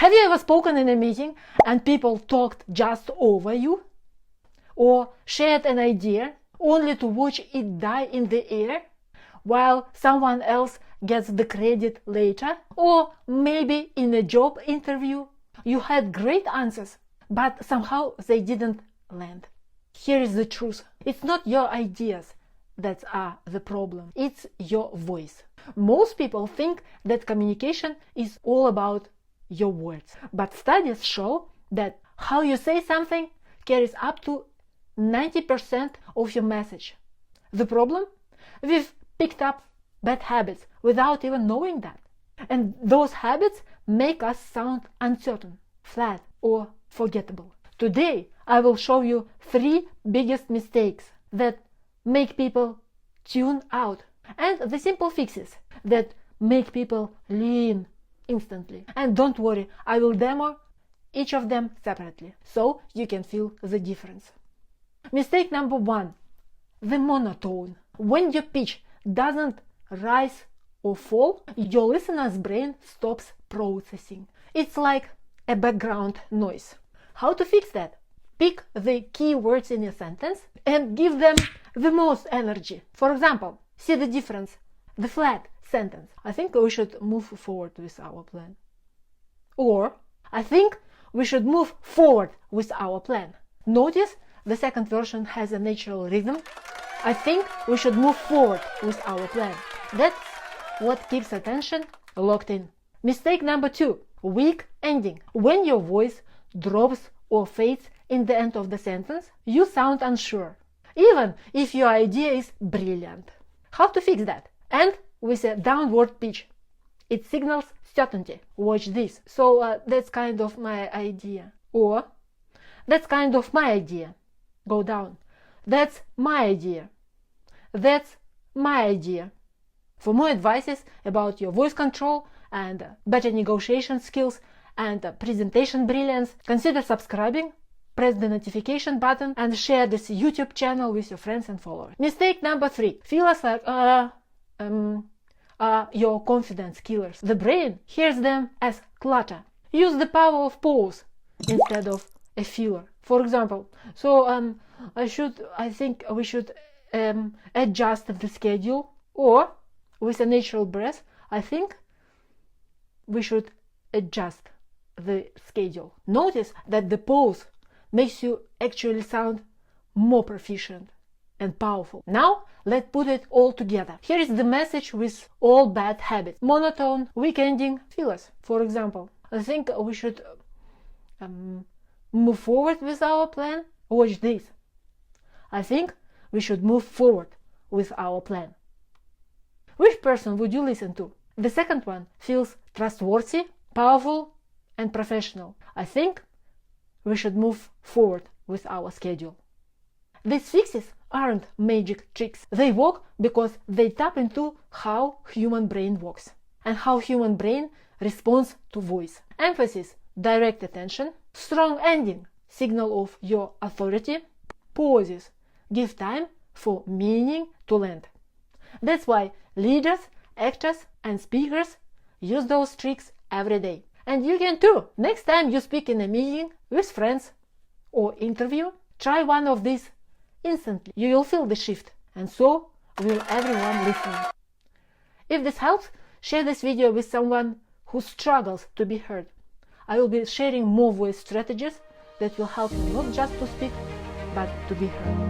Have you ever spoken in a meeting and people talked just over you? Or shared an idea only to watch it die in the air while someone else gets the credit later? Or maybe in a job interview you had great answers, but somehow they didn't land. Here is the truth. It's not your ideas that are the problem. It's your voice. Most people think that communication is all about your words. But studies show that how you say something carries up to 90% of your message. The problem? We've picked up bad habits without even knowing that. And those habits make us sound uncertain, flat, or forgettable. Today, I will show you 3 biggest mistakes that make people tune out, and the simple fixes that make people lean instantly. And don't worry, I will demo each of them separately, so you can feel the difference. Mistake number 1, the monotone. When your pitch doesn't rise or fall, your listener's brain stops processing. It's like a background noise. How to fix that? Pick the key words in a sentence and give them the most energy. For example, see the difference? The flat sentence. I think we should move forward with our plan. Or, I think we should move forward with our plan. Notice the second version has a natural rhythm. I think we should move forward with our plan. That's what keeps attention locked in. Mistake number 2, weak ending. When your voice drops or fades in the end of the sentence, you sound unsure, even if your idea is brilliant. How to fix that? End with a downward pitch. It signals certainty. Watch this. So that's kind of my idea. Or, that's kind of my idea. Go down. That's my idea. That's my idea. For more advices about your voice control and better negotiation skills and presentation brilliance, consider subscribing, press the notification button, and share this YouTube channel with your friends and followers. Mistake number 3. Feelers like your confidence killers. The brain hears them as clutter. Use the power of pause instead of a filler. For example, I think we should adjust the schedule, or with a natural breath, I think we should adjust the schedule. Notice that the pause makes you actually sound more proficient and powerful. Now, let's put it all together. Here is the message with all bad habits. Monotone, weak ending, fillers. For example, I think we should move forward with our plan. Watch this. I think we should move forward with our plan. Which person would you listen to? The second one feels trustworthy, powerful, and professional. I think we should move forward with our schedule. These fixes aren't magic tricks. They work because they tap into how human brain works and how human brain responds to voice. Emphasis, direct attention. Strong ending, signal of your authority. Pauses, give time for meaning to land. That's why leaders, actors, and speakers use those tricks every day. And you can too. Next time you speak in a meeting with friends or interview, try one of these instantly. You will feel the shift, and so will everyone listening. If this helps, share this video with someone who struggles to be heard. I will be sharing more voice strategies that will help you not just to speak, but to be heard.